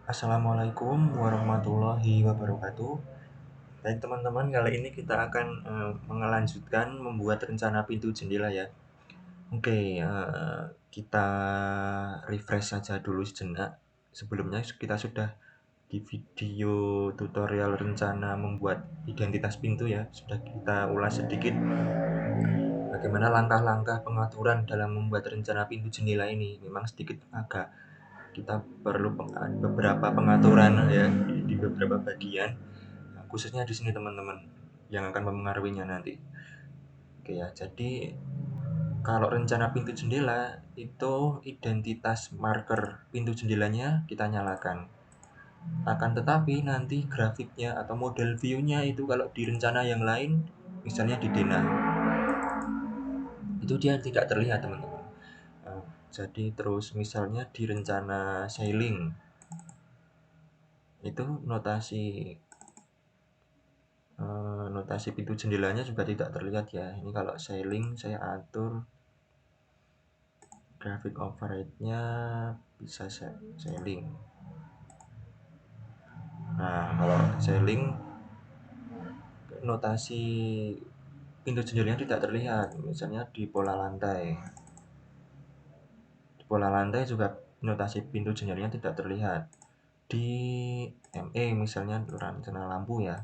Assalamualaikum warahmatullahi wabarakatuh. Baik teman-teman, kali ini kita akan melanjutkan membuat rencana pintu jendela ya. Oke, kita refresh saja dulu sejenak. Sebelumnya kita sudah di video tutorial rencana membuat identitas pintu ya. Sudah kita ulas sedikit bagaimana langkah-langkah pengaturan dalam membuat rencana pintu jendela ini. Memang sedikit agak kita perlu beberapa pengaturan ya di beberapa bagian, khususnya di sini teman-teman, yang akan mempengaruhinya nanti. Oke ya, jadi kalau rencana pintu jendela itu identitas marker pintu jendelanya kita nyalakan. Akan tetapi nanti grafiknya atau model view-nya itu kalau di rencana yang lain, misalnya di Dena, itu dia tidak terlihat teman-teman. Jadi terus misalnya di rencana sailing itu notasi pintu jendelanya juga tidak terlihat ya. Ini kalau sailing saya atur grafik override-nya bisa sailing. Nah, kalau sailing notasi pintu jendelanya tidak terlihat. Misalnya di pola lantai. Di pola lantai juga notasi pintu jendelanya tidak terlihat. Di ME misalnya rencana lampu ya.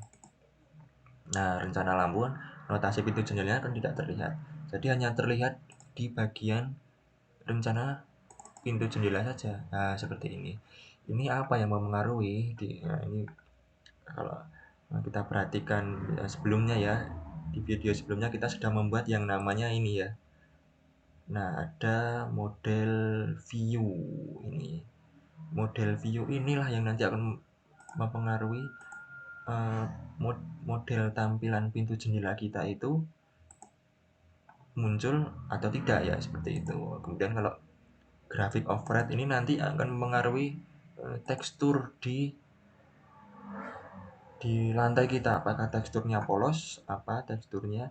Nah, rencana lampu notasi pintu jendelanya kan tidak terlihat. Jadi hanya terlihat di bagian rencana pintu jendela saja. Nah, seperti ini. Ini apa yang mempengaruhi ini kalau kita perhatikan sebelumnya ya, di video sebelumnya kita sudah membuat yang namanya ini ya. Nah, ada model view ini. Model view inilah yang nanti akan mempengaruhi model tampilan pintu jendela kita itu muncul atau tidak ya, seperti itu. Kemudian kalau grafik override ini nanti akan mempengaruhi tekstur di lantai kita, apakah teksturnya polos, apa teksturnya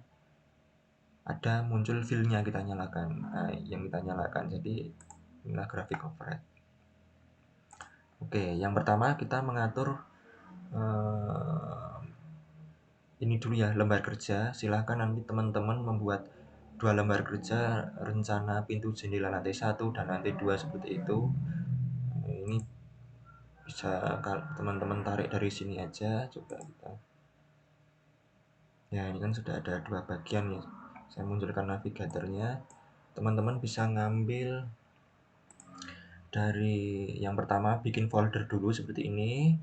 ada muncul fill-nya kita nyalakan. Nah, yang kita nyalakan, jadi inilah grafik override. Oke, yang pertama kita mengatur ini dulu ya, lembar kerja. Silahkan nanti teman-teman membuat 2 lembar kerja rencana pintu jendela lantai 1 dan lantai 2 seperti itu. Ini bisa teman-teman tarik dari sini aja, coba kita. Ya, ini kan sudah ada 2 bagian ya. Saya munculkan navigatornya. Teman-teman bisa ngambil dari yang pertama, bikin folder dulu seperti ini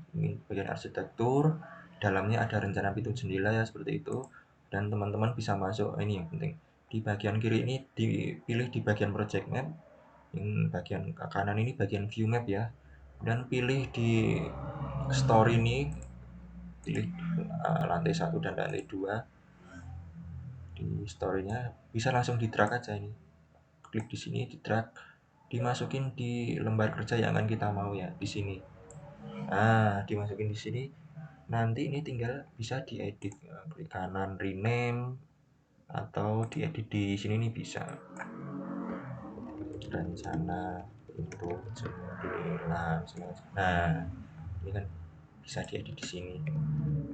bagian arsitektur, dalamnya ada rencana pintu jendela ya, seperti itu. Dan teman-teman bisa masuk, ini yang penting, di bagian kiri ini dipilih di bagian project map, yang bagian kanan ini bagian view map ya, dan pilih di story ini, pilih lantai 1 dan lantai 2. Di story-nya bisa langsung di drag aja, ini klik di sini, di drag, dimasukin di lembar kerja yang akan kita mau ya, di sini. Nah, dimasukin di sini. Nanti ini tinggal bisa diedit, klik kanan rename atau diedit di sini nih bisa. Rencana pintu jendela. Nah, ini kan bisa diedit di sini.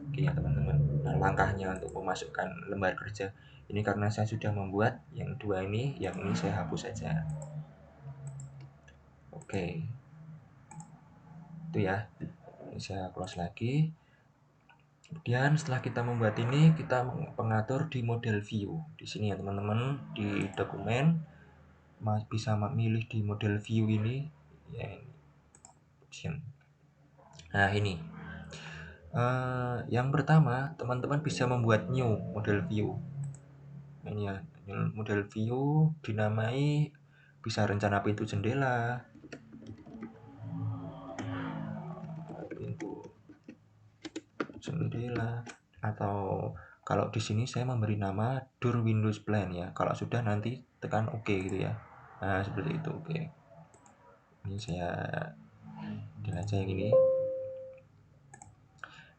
Oke ya teman-teman. Nah, langkahnya untuk memasukkan lembar kerja ini, karena saya sudah membuat yang 2 ini, yang ini saya hapus saja. Oke. Itu ya. Ini saya close lagi. Kemudian setelah kita membuat ini, kita mengatur di model view. Di sini ya teman-teman, di dokumen bisa memilih di model view ini ya, option. Nah, ini. Yang pertama, teman-teman bisa membuat new model view. Ini ya, model view dinamai bisa rencana pintu jendela, pintu jendela, atau kalau di sini saya memberi nama door windows plan ya. Kalau sudah nanti tekan OK gitu ya. Nah, seperti itu. Oke. Ini saya aja yang ini.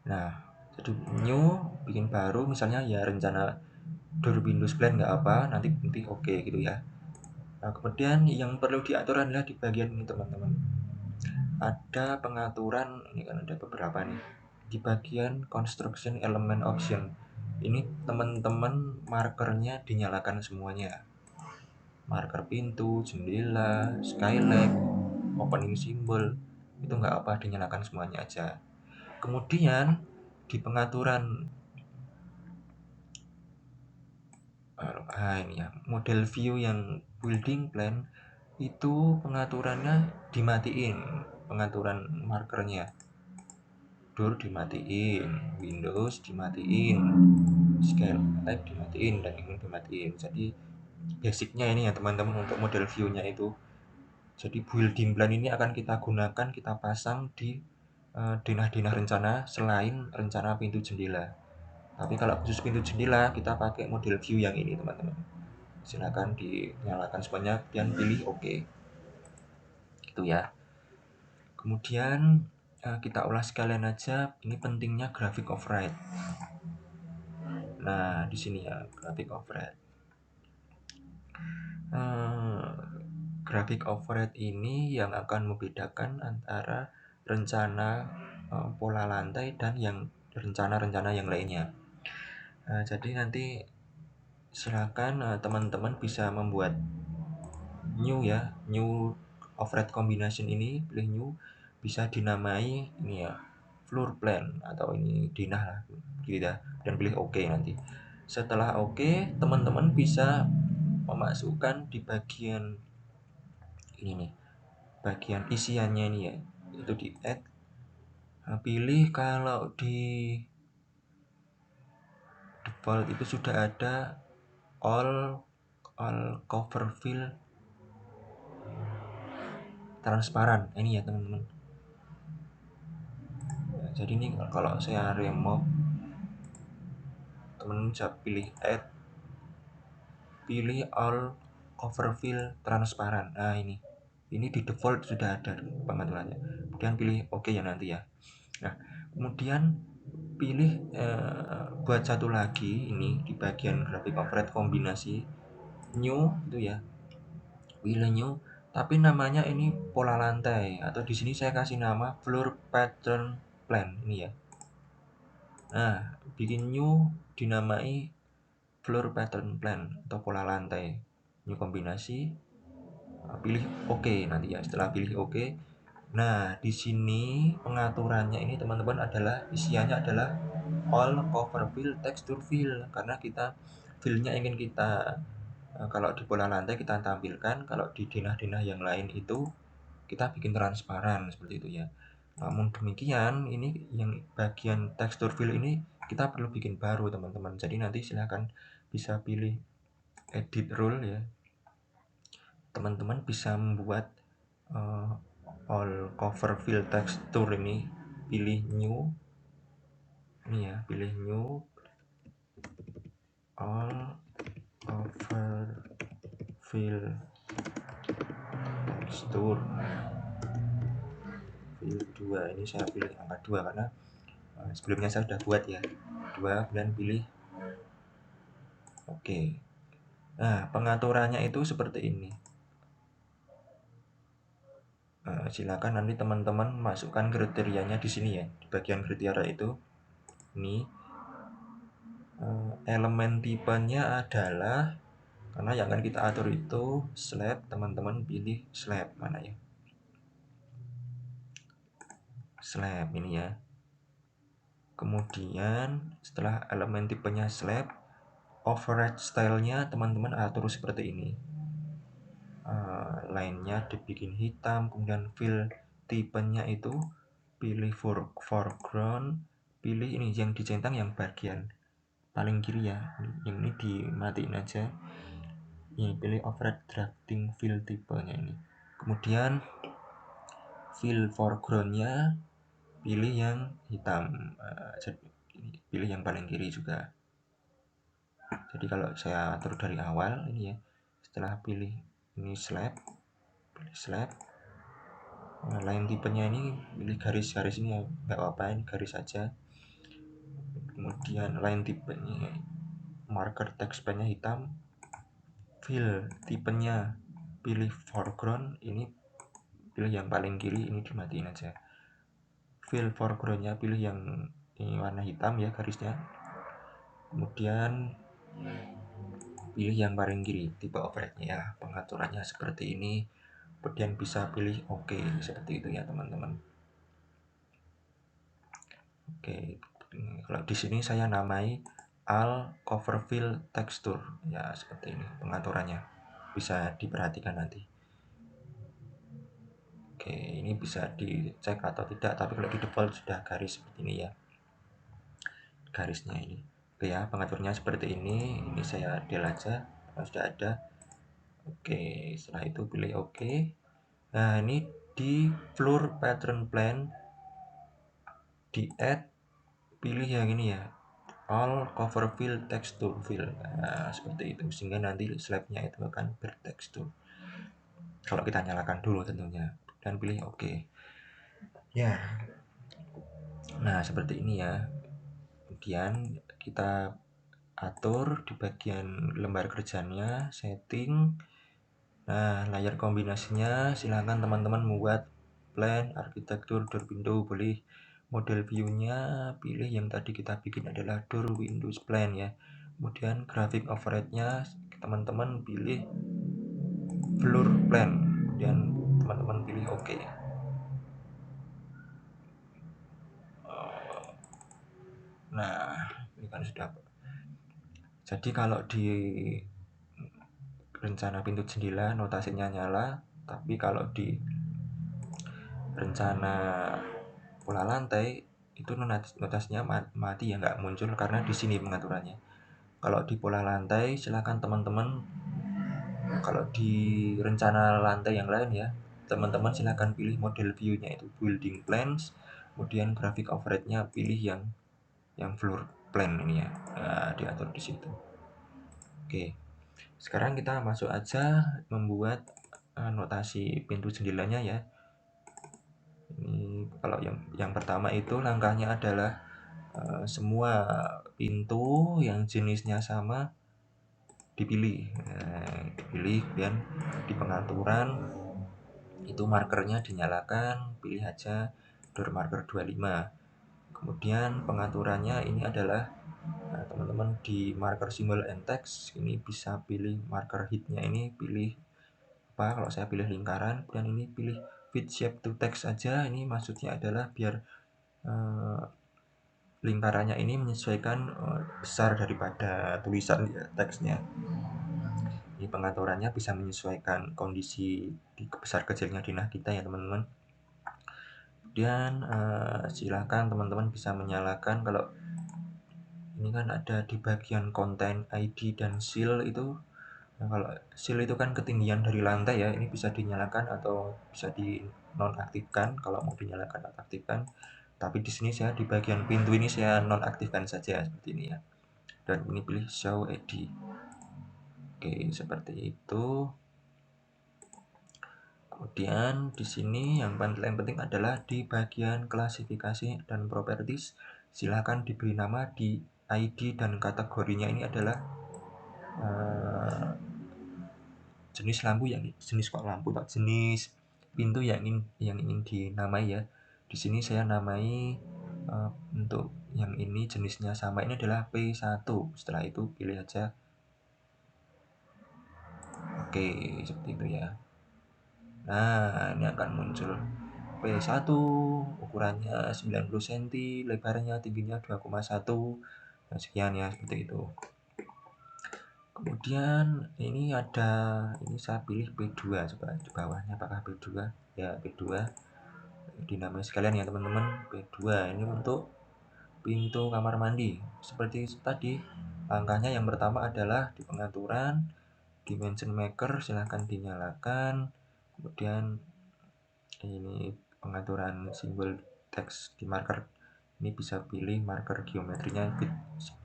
Nah, jadi new, bikin baru misalnya ya rencana door windows plan nggak apa, nanti OK gitu ya. Nah, kemudian yang perlu diatur adalah di bagian ini teman-teman. ada pengaturan, ini kan ada beberapa nih. Di bagian construction element option, ini teman-teman markernya dinyalakan semuanya. Marker pintu, jendela, skylight, opening symbol, itu nggak apa, dinyalakan semuanya aja. Kemudian di pengaturan ini ya, model view yang building plan itu pengaturannya dimatiin, pengaturan markernya. Door dimatiin, Windows dimatiin, skylight dimatiin, dan ini dimatiin. Jadi basicnya ini ya teman-teman untuk model view-nya itu. Jadi building plan ini akan kita gunakan, kita pasang di denah-denah rencana selain rencana pintu jendela. Tapi kalau khusus pintu jendela kita pakai model view yang ini teman-teman. Silakan dinyalakan semuanya dan pilih OK. Itu ya. Kemudian kita ulas sekalian aja, ini pentingnya graphic override. Nah, di sini ya, graphic override. Graphic override ini yang akan membedakan antara rencana pola lantai dan yang rencana-rencana yang lainnya. Jadi nanti silakan teman-teman bisa membuat new ya, new override combination ini, pilih new, bisa dinamai ini ya, floor plan atau ini denah lah gitu ya, dan pilih OK nanti. Setelah OK, teman-teman bisa memasukkan di bagian ini nih, bagian isiannya ini ya, itu di add. Pilih kalau di default itu sudah ada all cover fill transparan ini ya teman-teman. Jadi ini kalau saya remove, teman-teman bisa pilih add, pilih all cover fill transparan. Nah ini di default sudah ada pengaturannya. Kemudian pilih OK ya nanti ya. Nah kemudian pilih buat satu lagi ini di bagian graphic override kombinasi new itu ya, pilih new, tapi namanya ini pola lantai, atau di sini saya kasih nama floor pattern plan ini ya. Nah bikin new dinamai floor pattern plan atau pola lantai, new kombinasi, pilih OK nanti ya. Setelah pilih OK, nah di sini pengaturannya ini teman-teman adalah isiannya adalah all cover fill, texture fill, karena kita fillnya ingin kita kalau di pola lantai kita tampilkan, kalau di denah-denah yang lain itu kita bikin transparan seperti itu ya. Namun demikian, ini yang bagian texture fill ini kita perlu bikin baru teman-teman. Jadi nanti silahkan bisa pilih edit rule ya. Teman-teman bisa membuat all cover fill texture ini, pilih new ini ya, pilih new all cover fill texture fill 2. Ini saya pilih angka 2 karena sebelumnya saya sudah buat ya, 2, kemudian pilih OK. Nah pengaturannya itu seperti ini. Silakan nanti teman-teman masukkan kriterianya di sini ya, di bagian kriteria itu. Ini elemen tipenya adalah, karena yang akan kita atur itu slab, teman-teman pilih slab mana ya, slab ini ya. Kemudian setelah elemen tipenya slab, override stylenya teman-teman atur seperti ini. Lainnya dibikin hitam, kemudian fill tipenya itu pilih foreground, pilih ini yang dicentang yang bagian paling kiri ya, yang ini dimatiin aja. Ini pilih override drafting fill tipenya ini. Kemudian fill foregroundnya pilih yang hitam, pilih yang paling kiri juga. Jadi kalau saya atur dari awal ini ya, setelah pilih ini slab, pilih slab, lain tipenya ini pilih garis-garis ini ya, nggak apa-apa, ini garis saja. Kemudian lain tipenya marker text pen-nya hitam, fill tipenya pilih foreground, ini pilih yang paling kiri, ini dimatiin aja. Fill foregroundnya pilih yang ini warna hitam ya garisnya. Kemudian pilih yang paling kiri, tipe override-nya ya. Pengaturannya seperti ini. Kemudian bisa pilih OK, seperti itu ya teman-teman. Oke, kalau di sini saya namai All Cover Fill Texture ya, seperti ini pengaturannya. Bisa diperhatikan nanti. Oke, ini bisa dicek atau tidak, tapi kalau di default sudah garis seperti ini ya. Garisnya ini. Oke ya, pengaturnya seperti ini. Ini saya del aja kalau sudah ada. Oke, setelah itu pilih OK. Nah, ini di floor pattern plan di add, pilih yang ini ya, all cover fill texture fill. Nah, seperti itu sehingga nanti slabnya itu akan bertekstur. Kalau kita nyalakan dulu tentunya dan pilih OK. Ya. Nah, seperti ini ya. Kemudian kita atur di bagian lembar kerjanya, setting. Nah, layar kombinasinya silahkan teman-teman membuat plan, arsitektur, door window, boleh. Model view-nya pilih yang tadi kita bikin adalah door windows plan ya. Kemudian grafik override-nya teman-teman pilih floor plan. Kemudian teman-teman pilih OK. Nah, ini kan sudah. Jadi kalau di rencana pintu jendela notasinya nyala, tapi kalau di rencana pola lantai itu notasinya mati ya, nggak muncul karena di sini pengaturannya. Kalau di pola lantai silakan teman-teman, kalau di rencana lantai yang lain ya, teman-teman silakan pilih model view-nya itu building plans, kemudian graphic override-nya pilih yang floor plan ini ya. Nah, diatur di situ. Oke. Sekarang kita masuk aja membuat notasi pintu jendelanya ya. Ini kalau yang pertama itu langkahnya adalah semua pintu yang jenisnya sama dipilih. Dipilih, kemudian di pengaturan itu markernya dinyalakan, pilih aja door marker 25. Kemudian pengaturannya ini adalah teman-teman di marker symbol and text ini bisa pilih marker hitnya, ini pilih apa, kalau saya pilih lingkaran, dan ini pilih fit shape to text aja. Ini maksudnya adalah biar lingkarannya ini menyesuaikan besar daripada tulisan ya, teksnya. Ini pengaturannya bisa menyesuaikan kondisi di besar kecilnya dinah kita ya teman-teman. Kemudian silakan teman-teman bisa menyalakan kalau ini kan ada di bagian konten ID dan seal itu. Nah, kalau seal itu kan ketinggian dari lantai ya, ini bisa dinyalakan atau bisa di nonaktifkan. Kalau mau dinyalakan atau aktifkan. Tapi di sini saya di bagian pintu ini saya nonaktifkan saja seperti ini ya. Dan ini pilih show ID. Oke, seperti itu. Kemudian di sini yang paling penting adalah di bagian klasifikasi dan properties, silakan diberi nama di ID dan kategorinya ini adalah jenis lampu jenis lampu atau jenis pintu yang ingin dinamai ya. Di sini saya namai untuk yang ini jenisnya sama, ini adalah P1. Setelah itu pilih aja oke, seperti itu ya. Nah, ini akan muncul P1, ukurannya 90 cm, lebarnya tingginya 2,1, nah, sekian ya, seperti itu. Kemudian ini saya pilih P2, coba di bawahnya apakah P2 ya, P2 dinamai sekalian ya teman-teman. P2 ini untuk pintu kamar mandi. Seperti tadi, langkahnya yang pertama adalah di pengaturan dimension maker silahkan dinyalakan. Kemudian ini pengaturan simbol teks di marker, ini bisa pilih marker geometrinya fit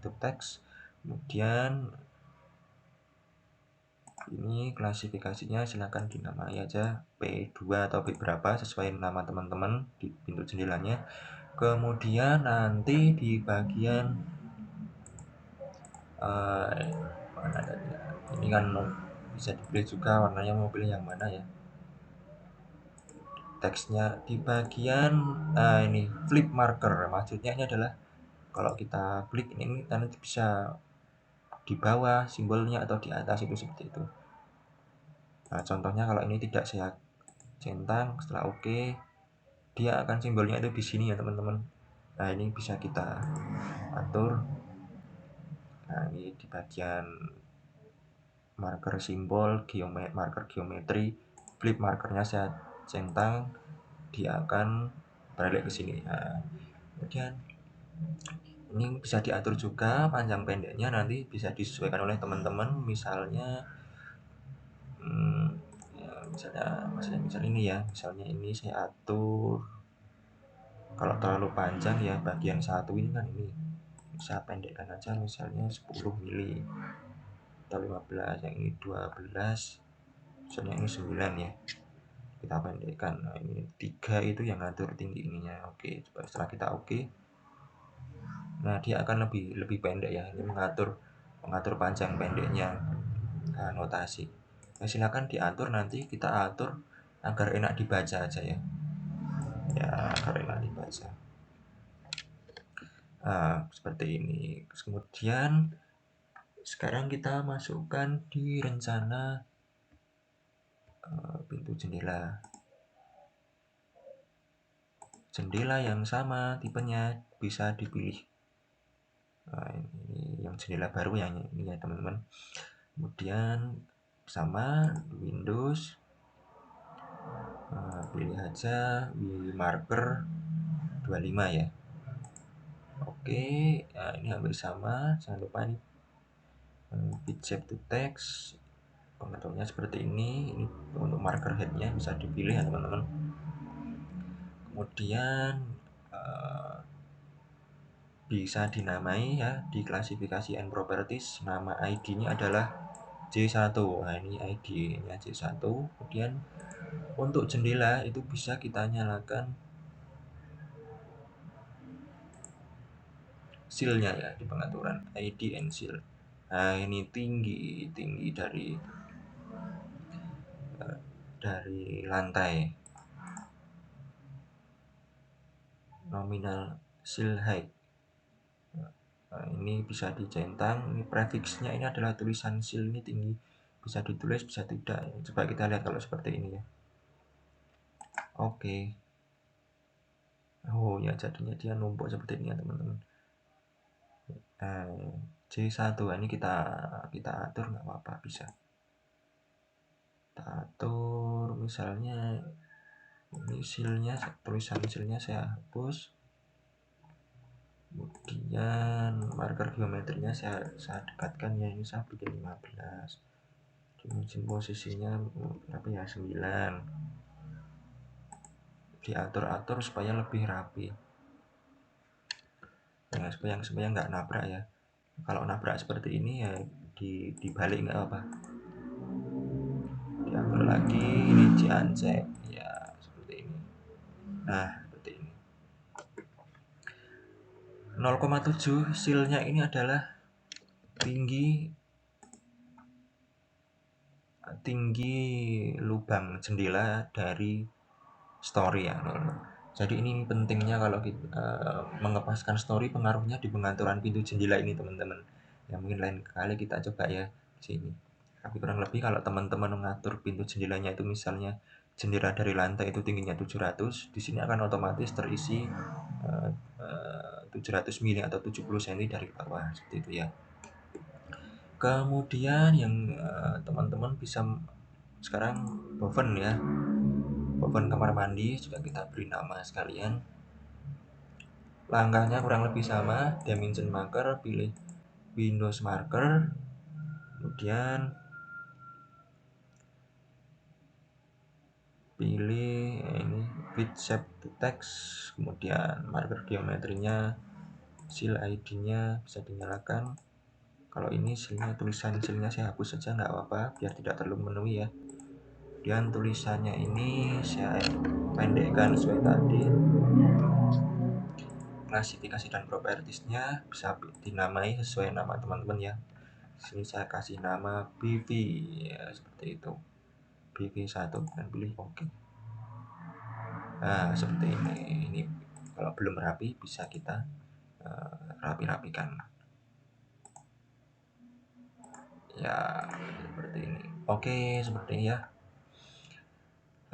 to text. Kemudian ini klasifikasinya silahkan dinamai aja P2 atau P berapa sesuai nama teman-teman di pintu jendelanya. Kemudian nanti di bagian mana tadi ya, ini kan bisa dipilih juga warnanya mau pilih yang mana ya. teksnya di bagian ini flip marker. Maksudnya ini adalah kalau kita klik ini nanti bisa di bawah simbolnya atau di atas itu seperti itu. Nah, contohnya kalau ini tidak saya centang, setelah oke, dia akan simbolnya itu di sini ya teman-teman. Nah, ini bisa kita atur. Nah, ini di bagian marker simbol, marker geometri, flip markernya saya centang, dia akan balik ke sini. Nah, kemudian ini bisa diatur juga panjang pendeknya, nanti bisa disesuaikan oleh teman-teman. Misalnya ya, misalnya ini ya, misalnya ini saya atur kalau terlalu panjang ya bagian satu ini kan ini bisa pendekkan aja, misalnya 10 mili atau 15, yang ini 12, misalnya ini 9 ya, kita pendekkan. Nah, ini 3 itu yang ngatur tinggi ininya. Oke, setelah kita oke, nah dia akan lebih pendek ya, ini mengatur panjang pendeknya. Nah, notasi. Nah, silakan diatur, nanti kita atur agar enak dibaca aja ya. Ya, agar enak dibaca. Nah, seperti ini. Kemudian sekarang kita masukkan di rencana pintu jendela. Jendela yang sama tipenya bisa dipilih. Nah, ini yang jendela baru yang ini ya teman-teman. Kemudian sama Windows, pilih aja marker 25 ya. Oke, nah ini hampir sama. Jangan lupa nih fit shape to text, pengaturnya seperti ini. Ini untuk marker headnya bisa dipilih ya teman-teman. Kemudian bisa dinamai ya di klasifikasi and properties. Nama ID-nya adalah J1. Nah, ini ID-nya J1. Kemudian untuk jendela itu bisa kita nyalakan seal-nya ya di pengaturan ID and seal. Nah, ini tinggi dari lantai. Nominal seal height. Nah, ini bisa dicentang. Ini prefixnya ini adalah tulisan seal ini tinggi. Bisa ditulis, bisa tidak. Coba kita lihat kalau seperti ini ya. Oke. Oh ya, jadinya dia numpuk seperti ini ya teman-teman. J1 ini kita atur nggak apa-apa, bisa. Kita atur misalnya ini seal-nya, tulisan seal-nya saya hapus. Kemudian marker geometrinya saya dekatkan ya, ini saya bikin 15. Dimensi posisinya berapa ya, 9. Diatur-atur supaya lebih rapi ya, supaya nggak nabrak ya. Kalau nabrak seperti ini ya dibalik nggak apa, diatur lagi. Ini diancek ya seperti ini. Nah, seperti ini. 0,7 seal-nya ini adalah tinggi lubang jendela dari story ya. Jadi ini pentingnya kalau kita mengepaskan story, pengaruhnya di pengaturan pintu jendela ini teman-teman. Ya mungkin lain kali kita coba ya di sini. Tapi kurang lebih kalau teman-teman mengatur pintu jendelanya itu misalnya jendela dari lantai itu tingginya 700, di sini akan otomatis terisi 700 mili atau 70 cm dari bawah seperti itu ya. Kemudian yang teman-teman bisa sekarang boven ya. Boven kamar mandi juga kita beri nama sekalian. Langkahnya kurang lebih sama, dimension marker, pilih Windows marker, kemudian pilih ini fit shape to text, kemudian marker geometrinya, seal ID-nya bisa dinyalakan. Kalau ini tulisan seal-nya saya hapus saja nggak apa-apa biar tidak terlalu memenuhi ya. Kemudian tulisannya ini saya pendekkan sesuai tadi. Klasifikasi dan propertiesnya bisa dinamai sesuai nama teman-teman ya. Sini saya kasih nama BV ya, seperti itu. BV1 dan pilih OK. Nah, seperti ini kalau belum rapi bisa kita rapi-rapikan ya, seperti ini. Oke, seperti ini ya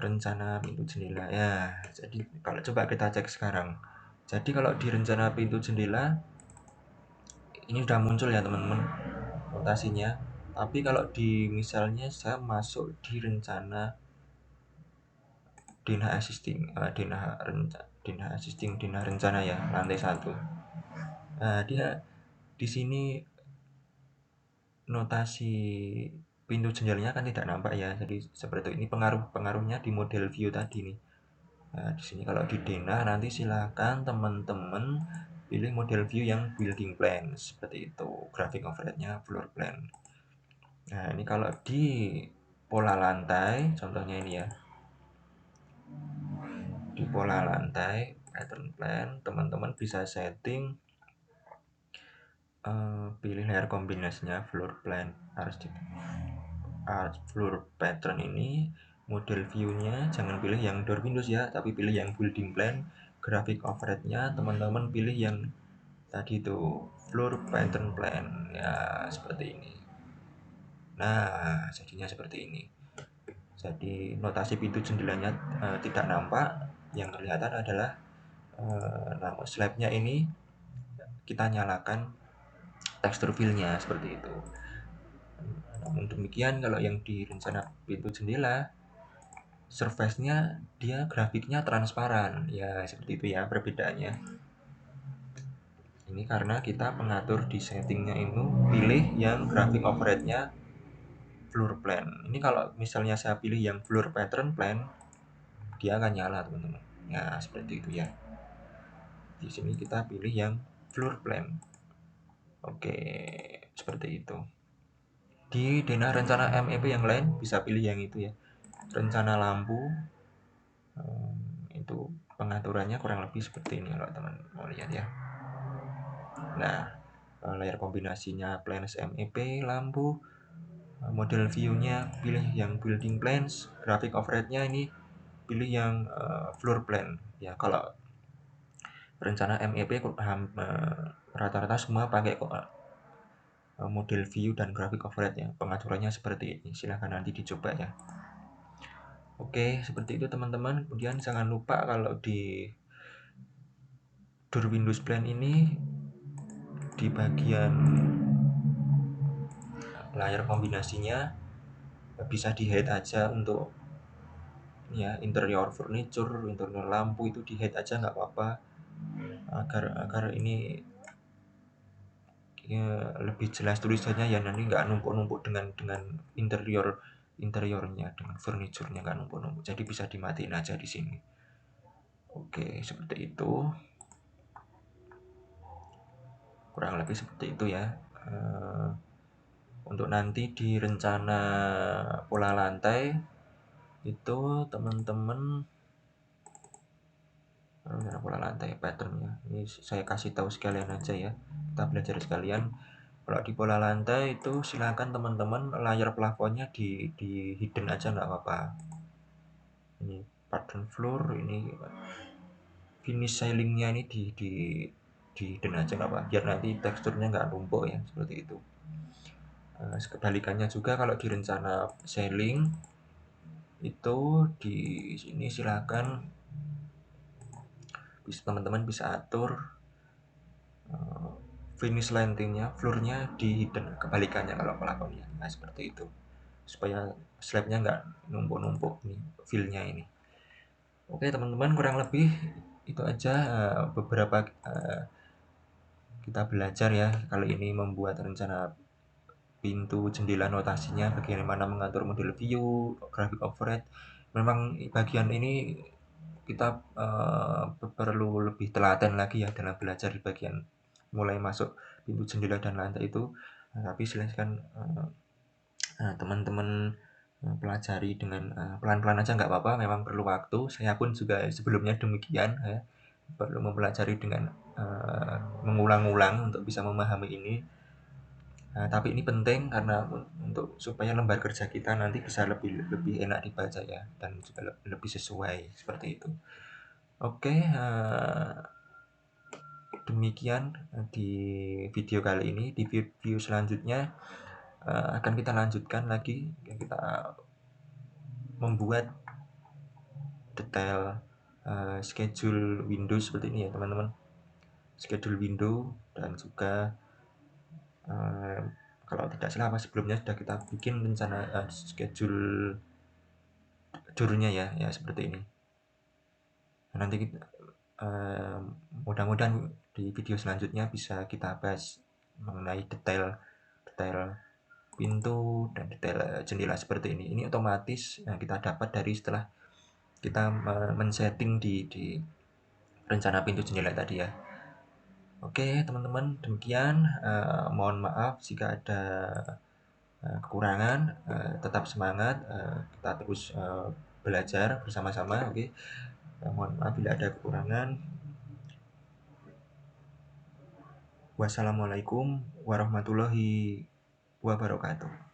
rencana pintu jendela ya. Jadi kalau coba kita cek sekarang, jadi kalau di rencana pintu jendela ini sudah muncul ya teman-teman notasinya. Tapi kalau di misalnya saya masuk di rencana Dina Assisting, Dina rencana ya, lantai 1. Nah, dia di sini notasi pintu jendelanya kan tidak nampak ya. Jadi seperti ini pengaruhnya di model view tadi nih. Nah, di sini kalau di Dina nanti silakan teman-teman pilih model view yang building plan seperti itu, graphic overhead-nya floor plan. Nah, ini kalau di pola lantai, contohnya ini ya. Di pola lantai pattern plan, teman-teman bisa setting pilih layer kombinasinya floor plan floor pattern ini, model view-nya jangan pilih yang door windows ya, tapi pilih yang building plan. Graphic overhead-nya teman-teman pilih yang tadi itu floor pattern plan ya, seperti ini. Nah, jadinya seperti ini. Jadi notasi pintu jendelanya tidak nampak, yang kelihatan adalah nama slab-nya ini kita nyalakan tekstur fill-nya seperti itu. Namun demikian kalau yang di rencana pintu jendela surface-nya dia grafiknya transparan ya, seperti itu ya perbedaannya. Ini karena kita pengatur di settingnya itu pilih yang graphic overhead-nya floor plan. Ini kalau misalnya saya pilih yang floor pattern plan, dia akan nyala teman-teman ya, seperti itu ya. Di sini kita pilih yang floor plan. Oke, seperti itu. Di denah rencana MEP yang lain bisa pilih yang itu ya, rencana lampu. Itu pengaturannya kurang lebih seperti ini kalau teman mau lihat ya. Nah, layar kombinasinya plans MEP lampu, model view-nya pilih yang building plans, graphic overhead-nya ini pilih yang floor plan ya. Kalau rencana MEP rata-rata semua pakai kok model view dan graphic overhead ya. Pengaturannya seperti ini, silahkan nanti dicoba ya. Oke, seperti itu teman-teman. Kemudian jangan lupa kalau di door Windows plan ini di bagian layar kombinasinya bisa di hide aja untuk ya interior furniture, interior lampu itu di hide aja nggak apa-apa, agar ini ya, lebih jelas tulisannya ya, nanti nggak numpuk-numpuk dengan interiornya, dengan furniturnya nggak numpuk-numpuk, jadi bisa dimatiin aja di sini. Oke, seperti itu, kurang lebih seperti itu ya. Untuk nanti di rencana pola lantai itu teman-teman pola lantai patternnya ini saya kasih tahu sekalian aja ya, kita belajar sekalian. Kalau di pola lantai itu silakan teman-teman layar plafonnya di hidden aja nggak apa-apa. Ini pattern floor, ini finish ceilingnya ini di hidden aja nggak apa, biar nanti teksturnya nggak numpuk ya, seperti itu. Kebalikannya juga kalau di rencana ceiling itu di sini silakan teman-teman bisa atur finish landingnya, floornya di hidden, kebalikannya kalau pelakonnya. Nah, seperti itu supaya slabnya nggak numpuk-numpuk nih fillnya ini. Oke teman-teman, kurang lebih itu aja beberapa kita belajar ya kali ini membuat rencana pintu jendela, notasinya, bagaimana mengatur model view, graphic overhead. Memang bagian ini kita perlu lebih telaten lagi ya dalam belajar di bagian mulai masuk pintu jendela dan lantai itu. Tapi silahkan teman-teman pelajari dengan pelan-pelan aja nggak apa-apa, memang perlu waktu. Saya pun juga sebelumnya demikian ya, perlu mempelajari dengan mengulang-ulang untuk bisa memahami ini. Tapi ini penting karena untuk supaya lembar kerja kita nanti bisa lebih enak dibaca ya, dan juga lebih sesuai seperti itu. Oke, demikian di video kali ini. Di video selanjutnya akan kita lanjutkan lagi, kita membuat detail schedule window seperti ini ya teman-teman. Schedule window dan juga kalau tidak salah sebelumnya sudah kita bikin rencana schedule jurnya ya seperti ini. Nanti kita mudah-mudahan di video selanjutnya bisa kita bahas mengenai detail pintu dan detail jendela seperti ini. Ini otomatis kita dapat dari setelah kita men-setting di rencana pintu jendela tadi ya. Oke teman-teman, demikian. Mohon maaf jika ada kekurangan. Tetap semangat, kita terus belajar bersama-sama. Oke, mohon maaf bila ada kekurangan. Wassalamualaikum warahmatullahi wabarakatuh.